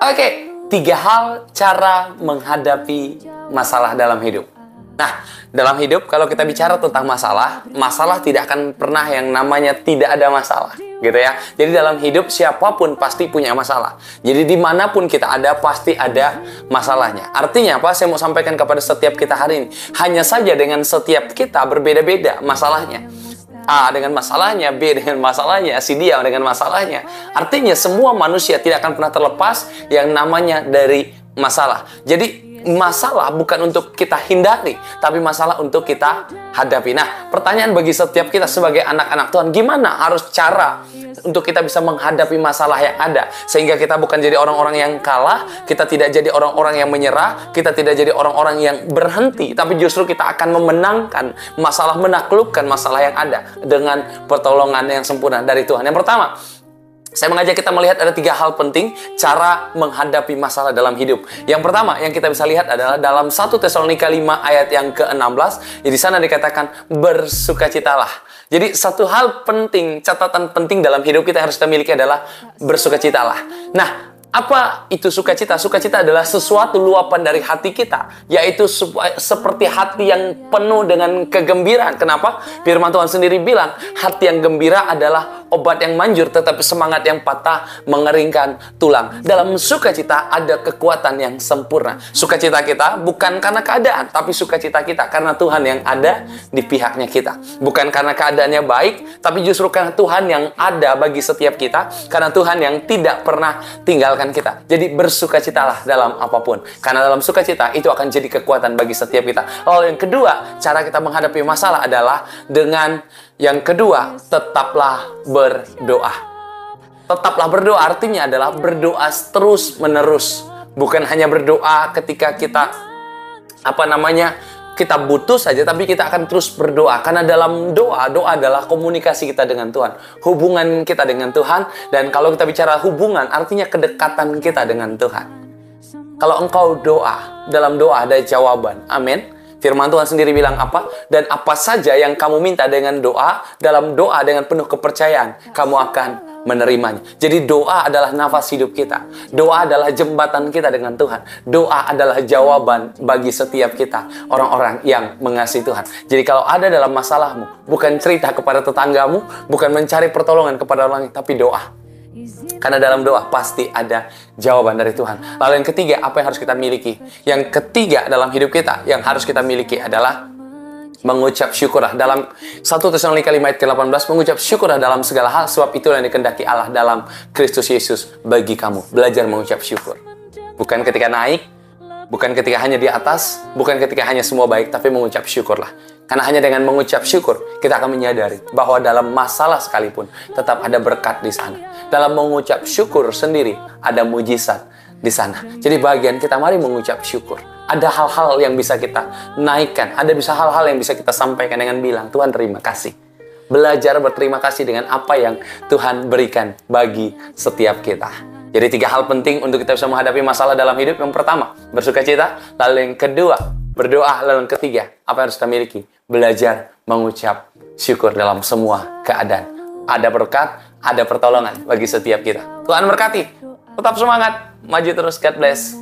Oke, 3 hal cara menghadapi masalah dalam hidup. Nah, dalam hidup kalau kita bicara tentang masalah, masalah tidak akan pernah yang namanya tidak ada masalah, gitu ya. Jadi dalam hidup siapapun pasti punya masalah. Jadi dimanapun kita ada, pasti ada masalahnya. Artinya apa? Saya mau sampaikan kepada setiap kita hari ini. Hanya saja dengan setiap kita berbeda-beda masalahnya. A dengan masalahnya, B dengan masalahnya, si dia dengan masalahnya. Artinya semua manusia tidak akan pernah terlepas yang namanya dari masalah. Jadi masalah bukan untuk kita hindari, tapi masalah untuk kita hadapi. Nah, pertanyaan bagi setiap kita sebagai anak-anak Tuhan, gimana harus cara untuk kita bisa menghadapi masalah yang ada, sehingga kita bukan jadi orang-orang yang kalah, kita tidak jadi orang-orang yang menyerah, kita tidak jadi orang-orang yang berhenti, tapi justru kita akan memenangkan masalah, menaklukkan masalah yang ada dengan pertolongan yang sempurna dari Tuhan. Yang pertama, saya mengajak kita melihat ada 3 hal penting cara menghadapi masalah dalam hidup. Yang pertama yang kita bisa lihat adalah dalam 1 Tesalonika 5 ayat yang ke-16. Di sana dikatakan bersukacitalah. Jadi satu hal penting, catatan penting dalam hidup kita harus kita miliki adalah bersukacitalah. Nah, apa itu sukacita? Sukacita adalah sesuatu luapan dari hati kita, yaitu seperti hati yang penuh dengan kegembiraan. Kenapa? Firman Tuhan sendiri bilang, hati yang gembira adalah obat yang manjur, tetapi semangat yang patah mengeringkan tulang. Dalam sukacita ada kekuatan yang sempurna. Sukacita kita bukan karena keadaan, tapi sukacita kita karena Tuhan yang ada di pihaknya kita. Bukan karena keadaannya baik, tapi justru karena Tuhan yang ada bagi setiap kita, karena Tuhan yang tidak pernah tinggalkan kita. Jadi bersukacitalah dalam apapun, karena dalam sukacita itu akan jadi kekuatan bagi setiap kita. Lalu yang kedua, cara kita menghadapi masalah adalah dengan yang kedua, tetaplah berdoa. Tetaplah berdoa artinya adalah berdoa terus menerus, bukan hanya berdoa ketika kita kita butuh saja, tapi kita akan terus berdoa. Karena dalam doa adalah komunikasi kita dengan Tuhan, hubungan kita dengan Tuhan. Dan kalau kita bicara hubungan, artinya kedekatan kita dengan Tuhan. Kalau engkau doa, dalam doa ada jawaban. Amin. Firman Tuhan sendiri bilang apa? Dan apa saja yang kamu minta dengan doa, dalam doa dengan penuh kepercayaan, kamu akan menerimanya. Jadi doa adalah nafas hidup kita. Doa adalah jembatan kita dengan Tuhan. Doa adalah jawaban bagi setiap kita, orang-orang yang mengasihi Tuhan. Jadi kalau ada dalam masalahmu, bukan cerita kepada tetanggamu, bukan mencari pertolongan kepada orang lain, tapi doa. Karena dalam doa pasti ada jawaban dari Tuhan. Lalu yang ketiga, apa yang harus kita miliki? Yang ketiga dalam hidup kita, yang harus kita miliki adalah mengucap syukurlah. Dalam 1 Tesalonika 5 ayat ke-18, mengucap syukurlah dalam segala hal, sebab itulah yang dikehendaki Allah dalam Kristus Yesus bagi kamu. Belajar mengucap syukur. Bukan ketika naik, bukan ketika hanya di atas, bukan ketika hanya semua baik, tapi mengucap syukurlah. Karena hanya dengan mengucap syukur, kita akan menyadari bahwa dalam masalah sekalipun, tetap ada berkat di sana. Dalam mengucap syukur sendiri, ada mujizat di sana. Jadi bagian kita, mari mengucap syukur. Ada hal-hal yang bisa kita naikkan, ada bisa hal-hal yang bisa kita sampaikan dengan bilang, Tuhan terima kasih. Belajar berterima kasih dengan apa yang Tuhan berikan bagi setiap kita. Jadi 3 hal penting untuk kita bisa menghadapi masalah dalam hidup. Yang pertama, bersukacita. Lalu yang kedua, berdoa. Lalu yang ketiga, apa yang harus kita miliki? Belajar mengucap syukur dalam semua keadaan. Ada berkat, ada pertolongan bagi setiap kita. Tuhan berkati. Tetap semangat, maju terus. God bless.